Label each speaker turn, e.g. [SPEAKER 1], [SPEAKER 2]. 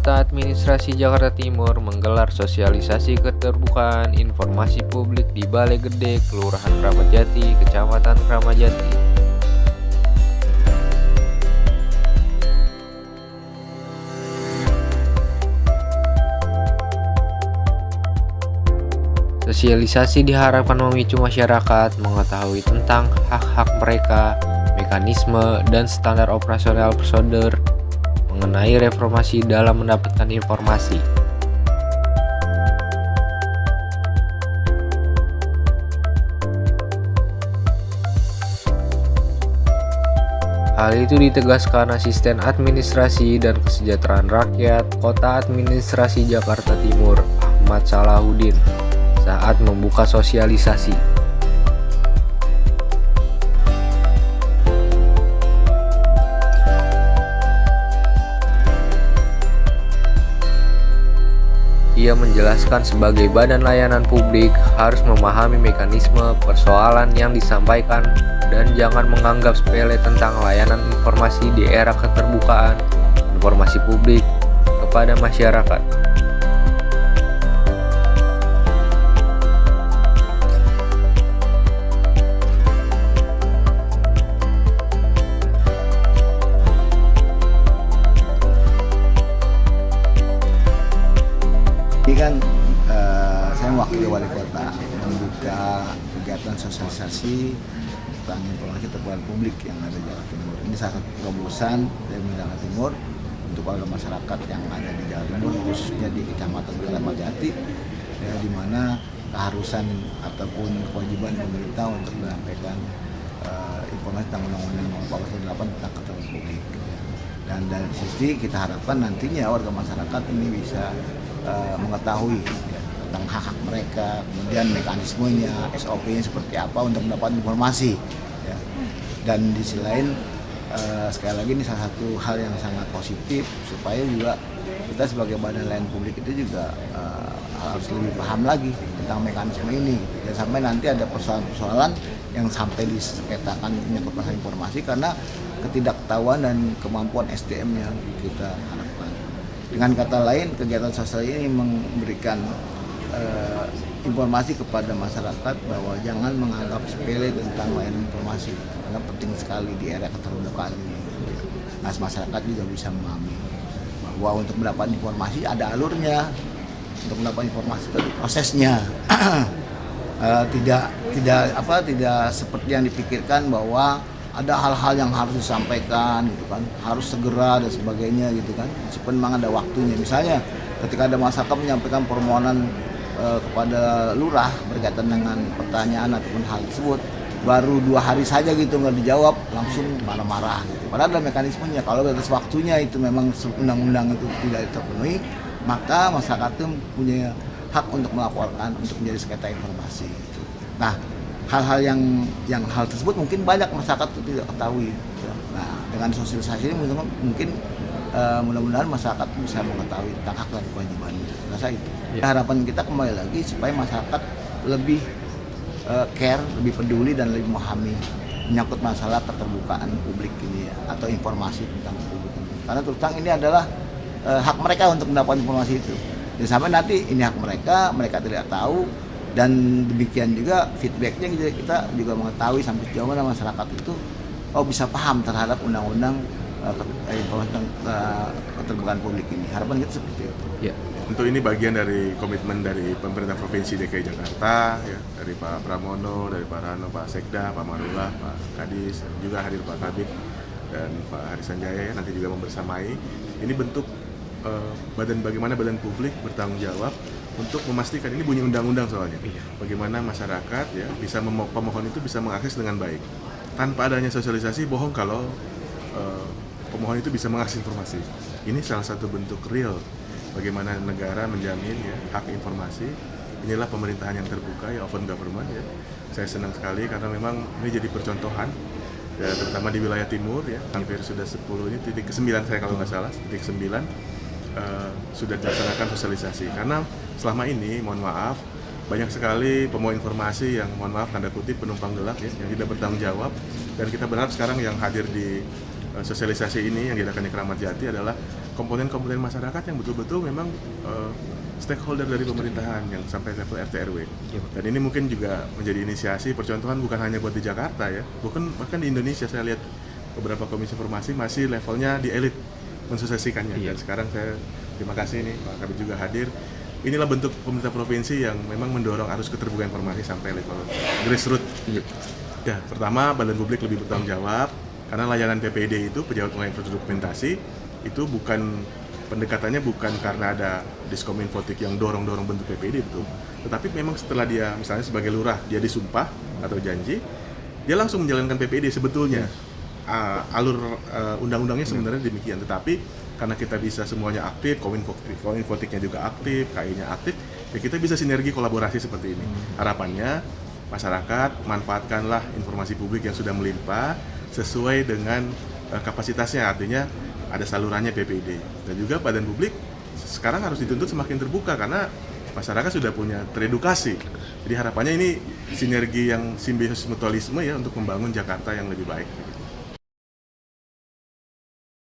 [SPEAKER 1] Kota Administrasi Jakarta Timur menggelar sosialisasi keterbukaan informasi publik di Balai Gede, Kelurahan Kramat Jati, Kecamatan Kramat Jati. Sosialisasi diharapkan memicu masyarakat mengetahui tentang hak-hak mereka, mekanisme, dan standar operasional prosedur mengenai reformasi dalam mendapatkan informasi. Hal itu ditegaskan Asisten Administrasi dan Kesejahteraan Rakyat Kota Administrasi Jakarta Timur, Ahmad Salahuddin, saat membuka sosialisasi. Ia menjelaskan sebagai badan layanan publik harus memahami mekanisme persoalan yang disampaikan dan jangan menganggap sepele tentang layanan informasi di era keterbukaan informasi publik kepada masyarakat.
[SPEAKER 2] Ini kan saya mewakili wali kota membuka kegiatan sosialisasi tentang informasi terbukaan publik yang ada di Jawa Timur. Ini salah satu terobosan dari Jawa Timur untuk warga masyarakat yang ada di Jawa Timur, khususnya di Kecamatan Kramat Jati, ya, di mana keharusan ataupun kewajiban pemerintah untuk menyampaikan informasi tentang Undang-Undang Nomor 48 tentang keterbukaan publik. Dan dari sisi kita harapkan nantinya warga masyarakat ini bisa mengetahui ya, tentang hak-hak mereka, kemudian mekanismenya, SOP-nya seperti apa untuk mendapat informasi. Ya. Dan di sisi lain, sekali lagi ini salah satu hal yang sangat positif supaya juga kita sebagai badan layanan publik itu juga harus lebih paham lagi tentang mekanisme ini. Dan sampai nanti ada persoalan-persoalan yang sampai disengketakan menyangkut masalah informasi karena ketidaktahuan dan kemampuan SDM yang kita harapkan. Dengan kata lain, kegiatan sosial ini memberikan informasi kepada masyarakat bahwa jangan menganggap sepele tentang layanan informasi karena penting sekali di era keterbukaan ini. Nah, masyarakat juga bisa memahami bahwa untuk mendapat informasi ada alurnya, untuk mendapat informasi itu ada prosesnya. Tidak seperti yang dipikirkan bahwa ada hal-hal yang harus disampaikan gitu kan, harus segera dan sebagainya gitu kan. Meskipun memang ada waktunya. Misalnya ketika ada masyarakat menyampaikan permohonan kepada lurah berkaitan dengan pertanyaan ataupun hal tersebut, baru 2 hari saja gitu nggak dijawab, langsung marah-marah gitu. Padahal ada mekanismenya. Kalau batas waktunya itu memang undang-undang itu tidak terpenuhi, maka masyarakat itu punya hak untuk melaporkan untuk menjadi sengketa informasi. Gitu. Nah, hal-hal yang hal tersebut mungkin banyak masyarakat itu tidak ketahui. Nah, dengan sosialisasi ini mungkin mudah-mudahan masyarakat bisa mengetahui tentang hak dan kewajibannya. Rasa itu. Ya. Harapan kita kembali lagi supaya masyarakat lebih care, lebih peduli dan lebih memahami menyangkut masalah keterbukaan publik ini ya, atau informasi tentang publik ini. Karena terus terang ini adalah hak mereka untuk mendapat informasi itu. Dan sampai nanti ini hak mereka tidak tahu. Dan demikian juga feedbacknya kita juga mengetahui sampai sejauh mana masyarakat itu bisa paham terhadap undang-undang informasi tentang keterbukaan publik ini. Harapan kita seperti itu.
[SPEAKER 3] Ya. Tentu ini bagian dari komitmen dari pemerintah Provinsi DKI Jakarta, ya, dari Pak Pramono, dari Pak Rano, Pak Sekda, Pak Marullah, Pak Kadis, juga hadir Pak Kabid dan Pak Harisan Jaya, ya, nanti juga membersamai. Ini bentuk bagaimana badan publik bertanggung jawab untuk memastikan ini bunyi undang-undang soalnya. Bagaimana masyarakat ya bisa pemohon itu bisa mengakses dengan baik. Tanpa adanya sosialisasi bohong kalau pemohon itu bisa mengakses informasi. Ini salah satu bentuk real bagaimana negara menjamin ya hak informasi. Inilah pemerintahan yang terbuka ya, open government ya. Saya senang sekali karena memang ini jadi percontohan ya, terutama di wilayah timur ya, hampir sudah 10 ini titik ke-9 saya kalau nggak salah, titik 9 sudah dilaksanakan sosialisasi. Karena selama ini mohon maaf banyak sekali pemohon informasi yang mohon maaf tanda kutip penumpang gelap ya, yang tidak bertanggung jawab, dan kita berharap sekarang yang hadir di sosialisasi ini yang diadakan di Keramat Jati adalah komponen-komponen masyarakat yang betul-betul memang stakeholder dari pemerintahan yang sampai level RT RW. Dan ini mungkin juga menjadi inisiasi percontohan bukan hanya buat di Jakarta ya, bahkan di Indonesia saya lihat beberapa komisi informasi masih levelnya di elit mensosiasikannya. Dan sekarang saya terima kasih nih Pak Kabit juga hadir. Inilah bentuk pemerintah provinsi yang memang mendorong arus keterbukaan informasi sampai level grassroots. Ya, pertama badan publik lebih bertanggung jawab karena layanan PPD itu pejabat pengolahan prosedur dokumentasi itu pendekatannya bukan karena ada diskominfotik yang dorong-dorong bentuk PPD betul, tetapi memang setelah dia misalnya sebagai lurah dia disumpah atau janji, dia langsung menjalankan PPD sebetulnya. Alur undang-undangnya sebenarnya demikian, tetapi karena kita bisa semuanya aktif, kominfotiknya juga aktif, KI-nya aktif, ya kita bisa sinergi kolaborasi seperti ini. Harapannya masyarakat manfaatkanlah informasi publik yang sudah melimpah sesuai dengan kapasitasnya, artinya ada salurannya PPD. Dan juga badan publik sekarang harus dituntut semakin terbuka karena masyarakat sudah punya teredukasi. Jadi harapannya ini sinergi yang simbiosis mutualisme ya untuk membangun Jakarta yang lebih baik.